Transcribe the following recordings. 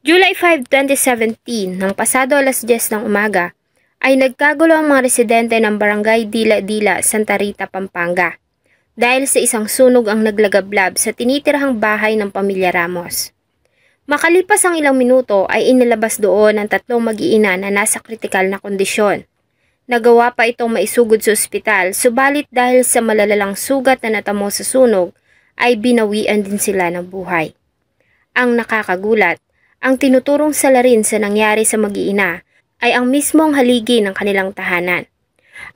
July 5, 2017, nang pasado alas 10 ng umaga, ay nagkagulo ang mga residente ng Barangay Dila-Dila, Santa Rita, Pampanga, dahil sa isang sunog ang naglagablab sa tinitirahang bahay ng pamilya Ramos. Makalipas ang ilang minuto ay inilabas doon ang tatlong mag-iina na nasa kritikal na kondisyon. Nagawa pa itong maisugod sa ospital, subalit dahil sa malalalang sugat na natamo sa sunog, ay binawian din sila ng buhay. Ang nakakagulat, ang tinuturong salarin sa nangyari sa mag-iina ay ang mismong haligi ng kanilang tahanan.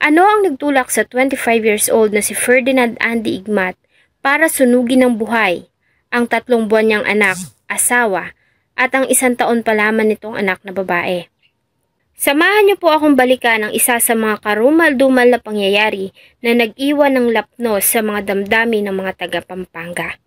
Ano ang nagtulak sa 25 years old na si Ferdinand Andy Igmat para sunugin ng buhay ang 3 buwan niyang anak, asawa, at ang 1 taon pa lamang nitong anak na babae? Samahan niyo po akong balikan ang isa sa mga karumal-dumal na pangyayari na nag-iwan ng lapnos sa mga damdamin ng mga taga Pampanga.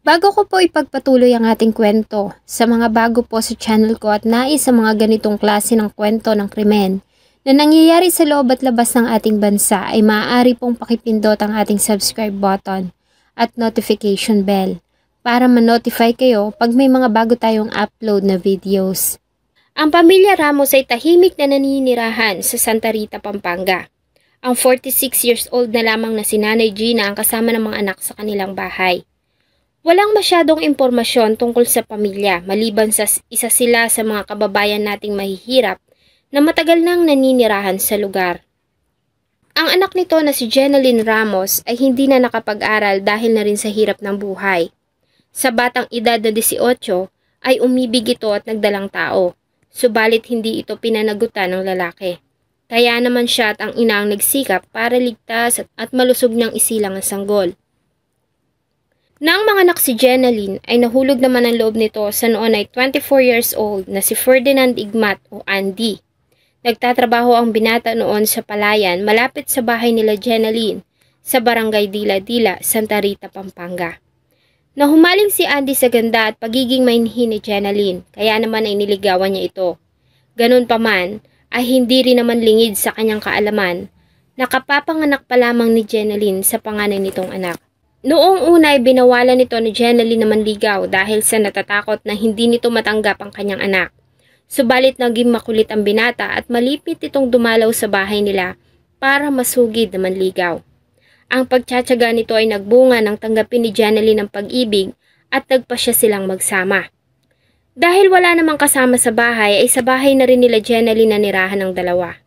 Bago ko po ipagpatuloy ang ating kwento, sa mga bago po sa channel ko at nais sa mga ganitong klase ng kwento ng krimen na nangyayari sa loob at labas ng ating bansa ay maaari pong pakipindot ang ating subscribe button at notification bell para ma-notify kayo pag may mga bago tayong upload na videos. Ang pamilya Ramos ay tahimik na naninirahan sa Santa Rita, Pampanga. Ang 46 years old na lamang na si Nanay Gina ang kasama ng mga anak sa kanilang bahay. Walang masyadong impormasyon tungkol sa pamilya maliban sa isa sila sa mga kababayan nating mahihirap na matagal nang naninirahan sa lugar. Ang anak nito na si Jenaline Ramos ay hindi na nakapag-aral dahil na rin sa hirap ng buhay. Sa batang edad na 18 ay umibig ito at nagdalang tao, subalit hindi ito pinanagutan ng lalaki. Kaya naman siya at ang ina ang nagsikap para ligtas at malusog niyang isilang ang sanggol. Nang manganak si Jenaline ay nahulog naman ang loob nito sa noon ay 24 years old na si Ferdinand Igmat o Andy. Nagtatrabaho ang binata noon sa palayan malapit sa bahay nila Jenaline sa Barangay Dila-Dila, Santa Rita, Pampanga. Nahumaling si Andy sa ganda at pagiging mainhin ni Jenaline, kaya naman ay niligawan niya ito. Ganun pa man ay hindi rin naman lingid sa kanyang kaalaman na kapapanganak pa lamang ni Jenaline sa panganay nitong anak. Noong una ay binawalan nito ni Jenaline na manligaw dahil sa natatakot na hindi nito matanggap ang kanyang anak. Subalit naging makulit ang binata at malipit itong dumalaw sa bahay nila para masugid na manligaw. Ang pagtsatsaga nito ay nagbunga nang tanggapin ni Jenaline ang pag-ibig at nagpasya silang magsama. Dahil wala namang kasama sa bahay ay sa bahay na rin nila Jenaline nanirahan ng dalawa.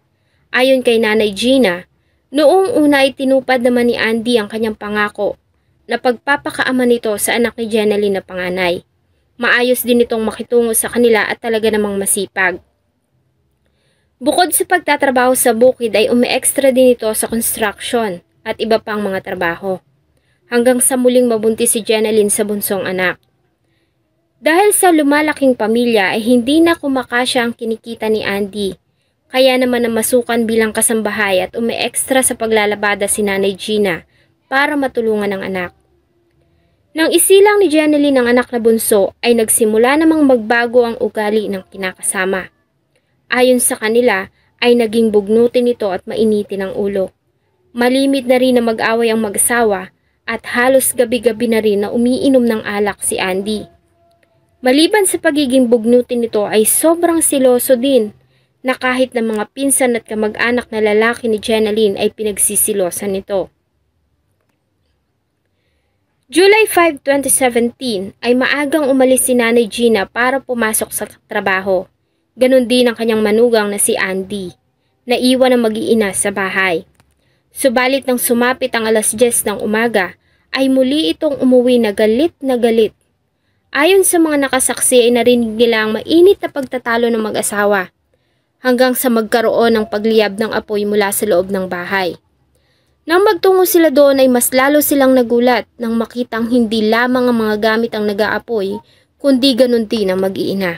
Ayon kay Nanay Gina, noong una ay tinupad naman ni Andy ang kanyang pangako na pagpapakaama nito sa anak ni Jenaline na panganay. Maayos din itong makitungo sa kanila at talaga namang masipag. Bukod sa pagtatrabaho sa bukid ay umi-extra din ito sa construction at iba pang mga trabaho. Hanggang sa muling mabuntis si Jenaline sa bunsong anak. Dahil sa lumalaking pamilya ay hindi na kumakasya ang kinikita ni Andy. Kaya naman namasukan bilang kasambahay at umi-extra sa paglalabada si Nanay Gina para matulungan ang anak. Nang isilang ni Jenaline ang anak na bunso ay nagsimula namang magbago ang ugali ng kinakasama. Ayon sa kanila ay naging bugnutin ito at mainitin ang ulo. Malimit na rin na mag-away ang mag-asawa at halos gabi-gabi na rin na umiinom ng alak si Andy. Maliban sa pagiging bugnutin nito ay sobrang siloso din na kahit na mga pinsan at kamag-anak na lalaki ni Jenaline ay pinagsisilosan nito. July 5, 2017 ay maagang umalis si Nanay Gina para pumasok sa trabaho. Ganon din ang kanyang manugang na si Andy, naiwan ang mag-iina sa bahay. Subalit nang sumapit ang alas 10 ng umaga, ay muli itong umuwi na galit na galit. Ayon sa mga nakasaksi ay narinig nila ang mainit na pagtatalo ng mag-asawa, hanggang sa magkaroon ng pagliyab ng apoy mula sa loob ng bahay. Nang magtungo sila doon ay mas lalo silang nagulat nang makitang hindi lamang ang mga gamit ang nag-aapoy, kundi ganun din ang mag-iina.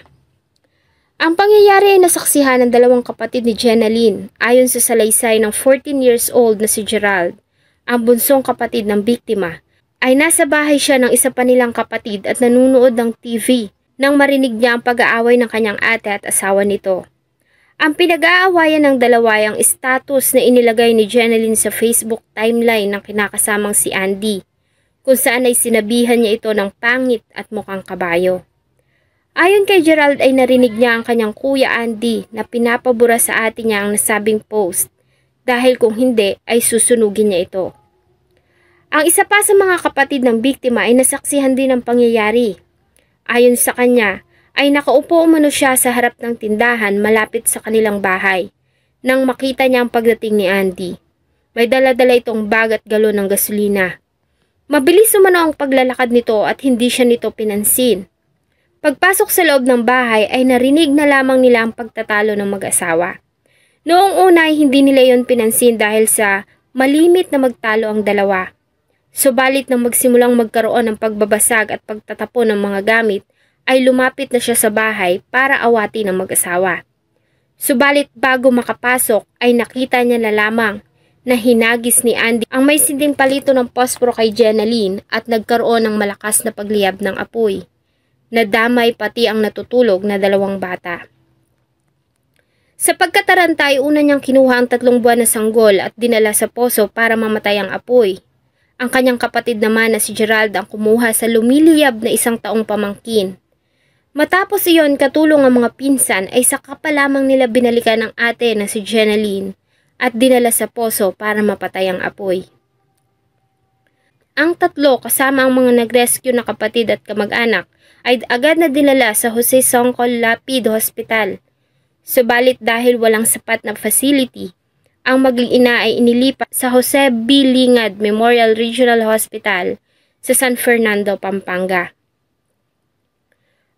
Ang pangyayari ay nasaksihan ng 2 kapatid ni Jenaline ayon sa salaysay ng 14 years old na si Gerald, ang bunsong kapatid ng biktima. Ay nasa bahay siya ng isa pa nilang kapatid at nanunood ng TV nang marinig niya ang pag-aaway ng kanyang ate at asawa nito. Ang pinag-aawayan ng dalawa ay ang status na inilagay ni Jenaline sa Facebook timeline ng kinakasamang si Andy. kung saan ay sinabihan niya ito ng pangit at mukhang kabayo. Ayon kay Gerald ay narinig niya ang kanyang kuya Andy na pinapabura sa ate niya ang nasabing post dahil kung hindi ay susunugin niya ito. Ang isa pa sa mga kapatid ng biktima ay nasaksihan din ng pangyayari. Ayon sa kanya ay nakaupo umano siya sa harap ng tindahan malapit sa kanilang bahay nang makita niya ang pagdating ni Andy. May dala-dala itong bag at galon ng gasolina. Mabilis umano ang paglalakad nito at hindi siya nito pinansin. Pagpasok sa loob ng bahay ay narinig na lamang nila ang pagtatalo ng mag-asawa. Noong una ay hindi nila yon pinansin dahil sa malimit na magtalo ang dalawa. Subalit nang magsimulang magkaroon ng pagbabasag at pagtatapon ng mga gamit, ay lumapit na siya sa bahay para awatin ang mag-asawa. Subalit bago makapasok ay nakita niya na lamang na hinagis ni Andy ang may sinding palito ng posporo kay Jenaline at nagkaroon ng malakas na pagliyab ng apoy. Nadamay pati ang natutulog na dalawang bata. Sa pagkataranta ay una niyang kinuha ang 3 buwan na sanggol at dinala sa poso para mamatay ang apoy. Ang kanyang kapatid naman na si Gerald ang kumuha sa lumiliyab na 1 taong pamangkin. Matapos iyon katulong ang mga pinsan ay saka pa lamang nila binalikan ang ate na si Jenaline at dinala sa poso para mapatay ang apoy. Ang 3 kasama ang mga nag-rescue na kapatid at kamag-anak ay agad na dinala sa Jose Songcol Lapid Hospital. Subalit dahil walang sapat na facility, ang mag-ina ay inilipat sa Jose B. Lingad Memorial Regional Hospital sa San Fernando, Pampanga.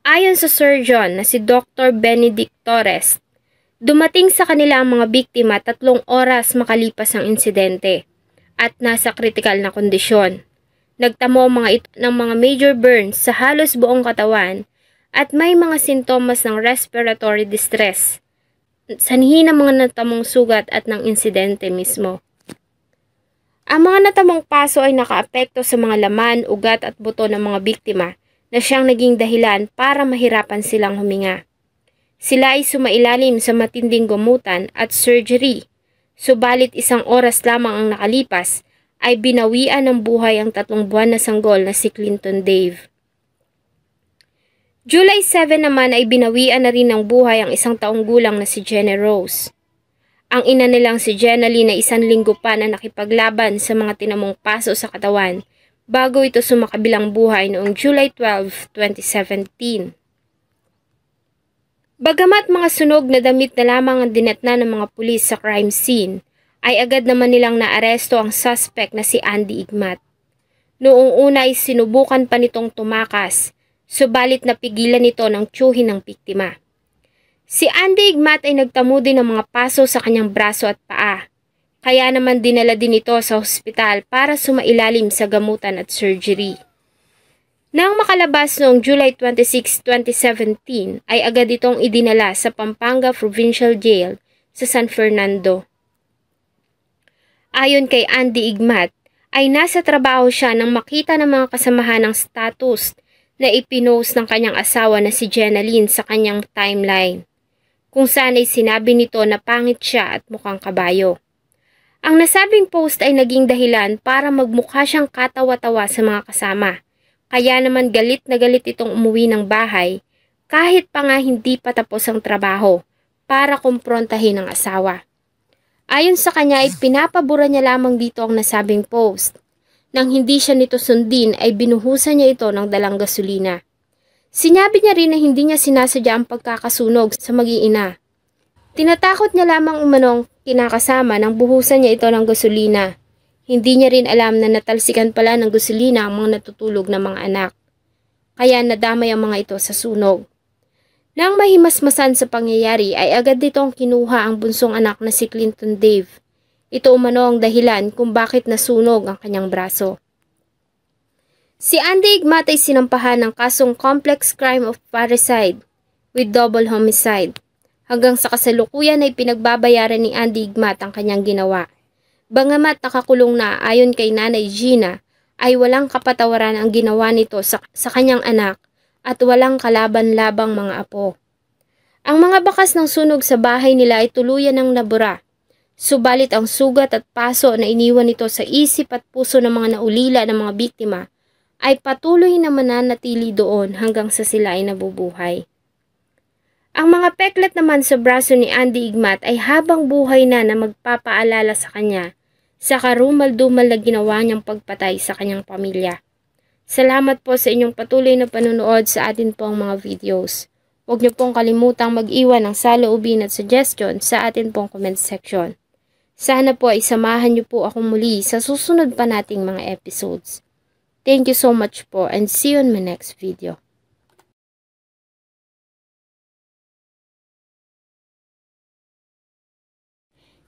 Ayon sa surgeon na si Dr. Benedict Torres, dumating sa kanila ang mga biktima 3 oras makalipas ang insidente at nasa kritikal na kondisyon. Nagtamo mga ito ng mga major burns sa halos buong katawan at may mga sintomas ng respiratory distress, sanhi ng mga natamong sugat at ng insidente mismo. Ang mga natamong paso ay nakaapekto sa mga laman, ugat at buto ng mga biktima na siyang naging dahilan para mahirapan silang huminga. Sila ay sumailalim sa matinding gamutan at surgery, subalit 1 oras lamang ang nakalipas ay binawian ng buhay ang 3 buwan na sanggol na si Clinton Dave. July 7 naman ay binawian na rin ng buhay ang 1 taong gulang na si Jenna Rose. Ang ina nilang si Jenaline ay 1 linggo pa na nakipaglaban sa mga tinamong paso sa katawan bago ito sumakabilang buhay noong July 12, 2017. Bagamat mga sunog na damit na lamang ang dinatna ng mga pulis sa crime scene, ay agad naman nilang naaresto ang suspect na si Andy Igmat. Noong una ay sinubukan pa nitong tumakas, subalit napigilan nito ng tiyuhin ng biktima. Si Andy Igmat ay nagtamo din ng mga paso sa kanyang braso at paa, kaya naman dinala din ito sa ospital para sumailalim sa gamutan at surgery. Nang makalabas noong July 26, 2017 ay agad itong idinala sa Pampanga Provincial Jail sa San Fernando. Ayon kay Andy Igmat, ay nasa trabaho siya nang makita ng mga kasamahan ng status na ipinost ng kanyang asawa na si Jenaline sa kanyang timeline, kung saan ay sinabi nito na pangit siya at mukhang kabayo. Ang nasabing post ay naging dahilan para magmukha siyang katawa-tawa sa mga kasama, kaya naman galit na galit itong umuwi ng bahay kahit pa nga hindi pa tapos ang trabaho para kumprontahin ang asawa. Ayon sa kanya ay pinapabura niya lamang dito ang nasabing post. Nang hindi siya nito sundin ay binuhusan niya ito ng dalang gasolina. Sinabi niya rin na hindi niya sinasadya ang pagkakasunog sa mag-iina. Tinatakot niya lamang umanong kinakasama nang buhusan niya ito ng gasolina. Hindi niya rin alam na natalsikan pala ng gasolina ang mga natutulog na mga anak. Kaya nadamay ang mga ito sa sunog. Nang mahimasmasan sa pangyayari ay agad nitong kinuha ang bunsong anak na si Clinton Dave. Ito umano ang dahilan kung bakit nasunog ang kanyang braso. Si Andy Igmat ay sinampahan ng kasong complex crime of parricide with double homicide. Hanggang sa kasalukuyan ay pinagbabayaran ni Andy Igmat ang kanyang ginawa. Bagamat nakakulong na ayon kay Nanay Gina, ay walang kapatawaran ang ginawa nito sa kanyang anak at walang kalaban-labang mga apo. Ang mga bakas ng sunog sa bahay nila ay tuluyan ng nabura. Subalit ang sugat at paso na iniwan nito sa isip at puso ng mga naulila ng mga biktima ay patuloy na mananatili doon hanggang sa sila ay nabubuhay. Ang mga peklat naman sa braso ni Andy Igmat ay habang buhay na magpapaalala sa kanya sa karumal-dumal na ginawa niyang pagpatay sa kanyang pamilya. Salamat po sa inyong patuloy na panonood sa atin pong mga videos. Huwag niyo pong kalimutang mag-iwan ng saloobin at suggestion sa atin pong comment section. Sana po ay samahan niyo po ako muli sa susunod pa nating mga episodes. Thank you so much po and see you in my next video.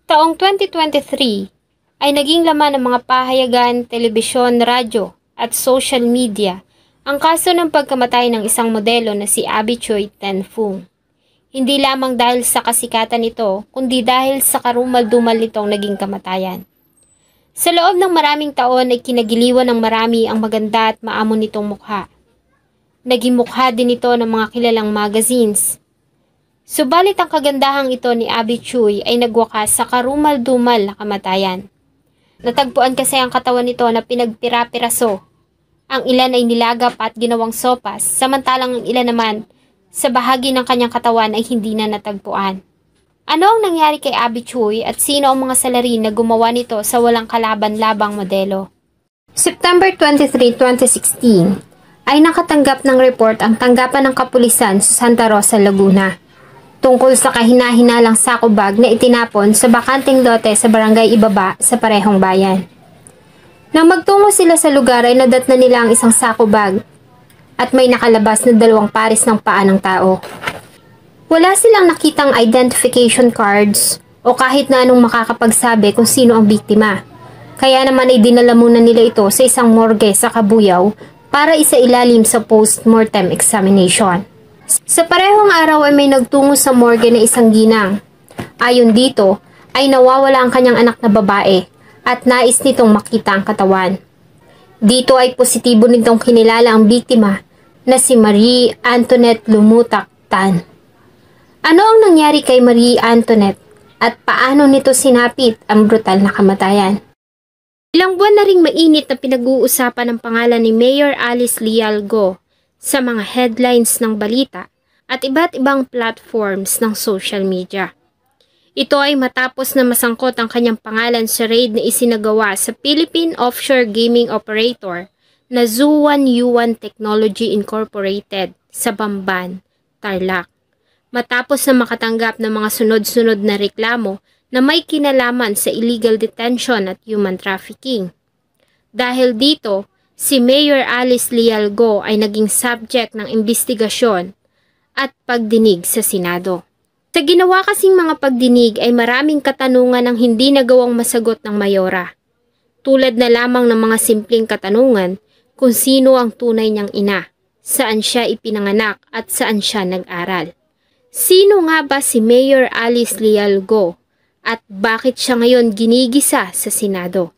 Taong 2023 ay naging laman ng mga pahayagan, telebisyon, radyo at social media ang kaso ng pagkamatay ng isang modelo na si Abby Choi Ten-Fung. Hindi lamang dahil sa kasikatan nito, kundi dahil sa karumal-dumal nitong naging kamatayan. Sa loob ng maraming taon ay kinagiliwan ng marami ang maganda at maamon nitong mukha. Naging mukha din ito ng mga kilalang magazines. Subalit ang kagandahang ito ni Abby Choi ay nagwakas sa karumal-dumal na kamatayan. Natagpuan kasi ang katawan nito na pinagpira-piraso. Ang ilan ay nilagap at ginawang sopas, samantalang ang ilan naman sa bahagi ng kanyang katawan ay hindi na natagpuan. Ano ang nangyari kay Abby Choi at sino ang mga salarin na gumawa nito sa walang kalaban-labang modelo? September 23, 2016 ay nakatanggap ng report ang tanggapan ng kapulisan sa Santa Rosa, Laguna tungkol sa kahina-hinalang sako bag na itinapon sa bakanting lote sa barangay Ibaba sa parehong bayan. Nang magtungo sila sa lugar ay nadatnan nila ang isang sako bag at may nakalabas na 2 pares ng paa ng tao. Wala silang nakitang identification cards o kahit na anong makakapagsabi kung sino ang biktima. Kaya naman ay dinala muna nila ito sa isang morgue sa Cabuyao para isailalim sa post-mortem examination. Sa parehong araw ay may nagtungo sa morgue na isang ginang. Ayon dito ay nawawala ang kanyang anak na babae at nais nitong makita ang katawan. Dito ay positibo nitong kinilala ang biktima na si Marie Antoinette Lumutak Tan. Ano ang nangyari kay Marie Antoinette at paano nito sinapit ang brutal na kamatayan? Ilang buwan na ring mainit na pinag-uusapan ang pangalan ni Mayor Alice Leal Go sa mga headlines ng balita at iba't ibang platforms ng social media. Ito ay matapos na masangkot ang kanyang pangalan sa raid na isinagawa sa Philippine offshore gaming operator na Zuwan Yuan Technology Incorporated sa Bamban, Tarlac. Matapos na makatanggap ng mga sunod-sunod na reklamo na may kinalaman sa illegal detention at human trafficking. Dahil dito, si Mayor Alice Leal Go ay naging subject ng investigasyon at pagdinig sa Senado. Sa ginawa kasing mga pagdinig ay maraming katanungan ang hindi nagawang masagot ng Mayora. Tulad na lamang ng mga simpleng katanungan kung sino ang tunay niyang ina, saan siya ipinanganak at saan siya nag-aral. Sino nga ba si Mayor Alice Leal Go at bakit siya ngayon ginigisa sa Senado?